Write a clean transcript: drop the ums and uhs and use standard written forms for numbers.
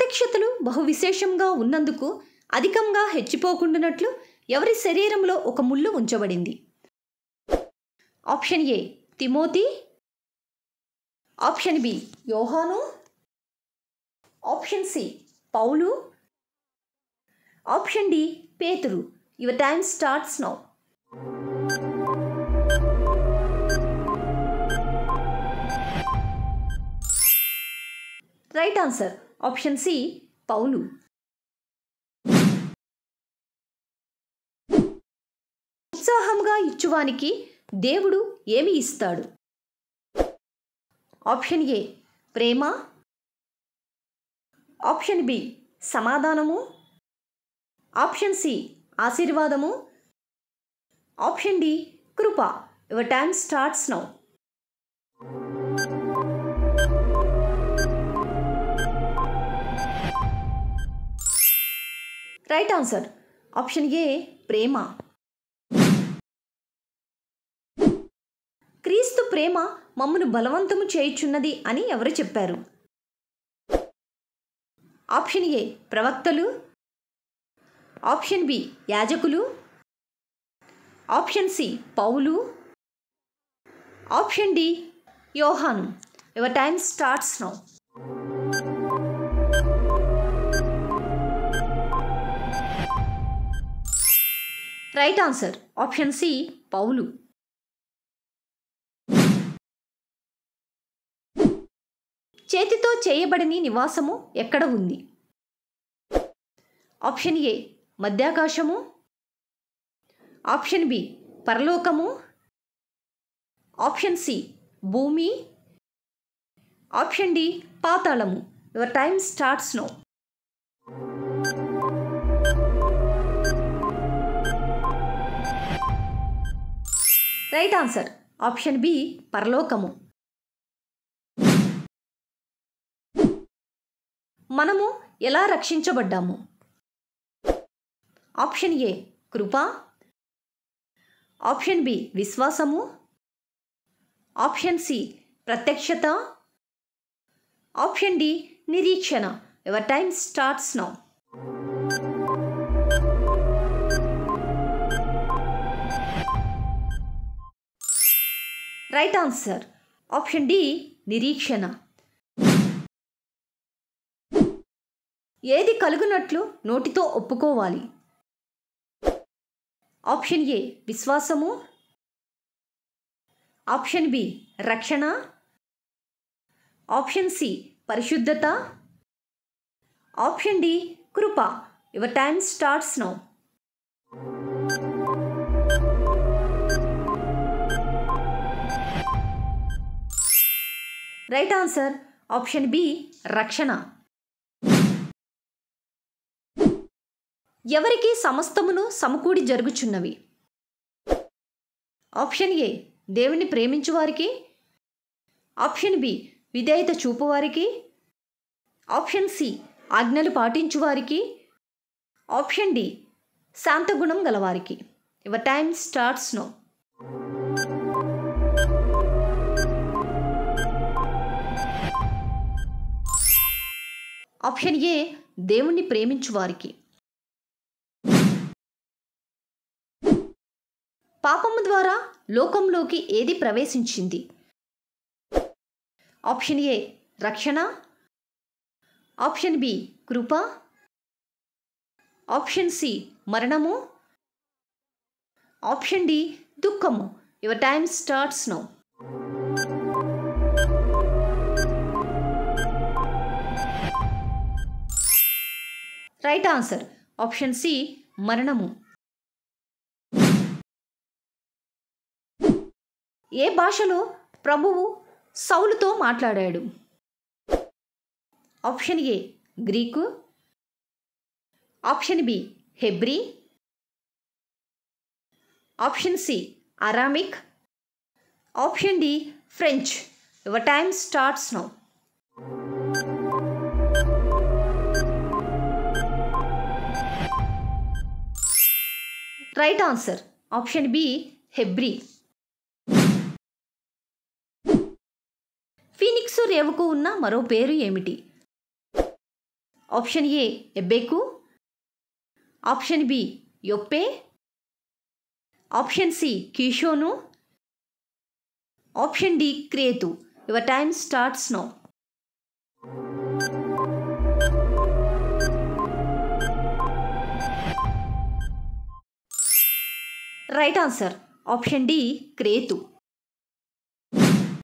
ప్రత్యక్షతలు బహు విశేషంగా ఉన్నందుకు అధికంగా హెచ్చిపోకుండానట్లు ఎవరి శరీరంలో ఒక ముళ్ళు ఉంచబడింది. Option A Timothy, option B యోహాను, option C Paul, option D పేతురు. Your time starts now. Right answer option C Paul. ఉత్సాహంగా ఇచ్చువానికి దేవుడు ఏమి ఇస్తాడు? ఆప్షన్ ఏ ప్రేమ, ఆప్షన్ బి సమాధానము, ఆప్షన్ సి ఆశీర్వాదము, ఆప్షన్ డి కృప. Your time starts now. Right answer option A ప్రేమ. క్రీస్తు ప్రేమ మమ్మను బలవంతము చేయుచున్నది అని ఎవరు చెప్పారు? ఆప్షన్ ఏ ప్రవక్తలు, ఆప్షన్ బి యాజకులు, option C Paul, option D యోహాను. Your time starts now. Right answer option C Paul. చేతితో చేయబడని నివాసము ఎక్కడ ఉంది? ఆప్షన్ ఏ మధ్యాకాశము, ఆప్షన్ బి పరలోకము, ఆప్షన్ సి భూమి, ఆప్షన్ డి పాతాళము. Your time starts now. Right answer option B పరలోకము. మనము ఎలా రక్షించబడ్డాము? ఆప్షన్ ఏ కృప, ఆప్షన్ బి విశ్వాసము, ఆప్షన్ సి ప్రత్యక్షత, ఆప్షన్ డి నిరీక్షణ. Your time starts now. Right answer option D నిరీక్షణ. ఏది కలుగునట్లు నోటితో ఒప్పుకోవాలి? ఆప్షన్ ఏ విశ్వాసము, ఆప్షన్ బి రక్షణ, ఆప్షన్ సి పరిశుద్ధత, ఆప్షన్ డి కృప. Your time starts now. Right answer option B రక్షణ. ఎవరికి సమస్తమును సమకూడి జరుగుచున్నవి? ఆప్షన్ ఏ దేవుని ప్రేమించువారికి, ఆప్షన్ బి విధేయత చూపువారికి, ఆప్షన్ సి ఆజ్ఞలు పాటించువారికి, ఆప్షన్ డి శాంతగుణం గలవారికి. Your time starts now. Option A దేవుణ్ణి ప్రేమించువారికి. పాపము ద్వారా లోకంలోకి ఏది ప్రవేశించింది? ఆప్షన్ ఏ రక్షణ, ఆప్షన్ బి కృప, ఆప్షన్ సి మరణము, ఆప్షన్ డి దుఃఖము. Your time starts now. Right answer option C మరణము. ఏ భాషలో ప్రభువు సౌలుతో మాట్లాడాడు? Option A Greek, option B Hebrew, option C Aramaic, option D French. Your time starts now. Right answer option B Hebrew. Phoenix రేవుకు ఉన్న మరో పేరు ఏమిటి? Option A. Ebeku. Option B. Yoppe. Option C. Kishonu. Option D. Kretu. Your time starts now. Right answer. Option D. Kretu.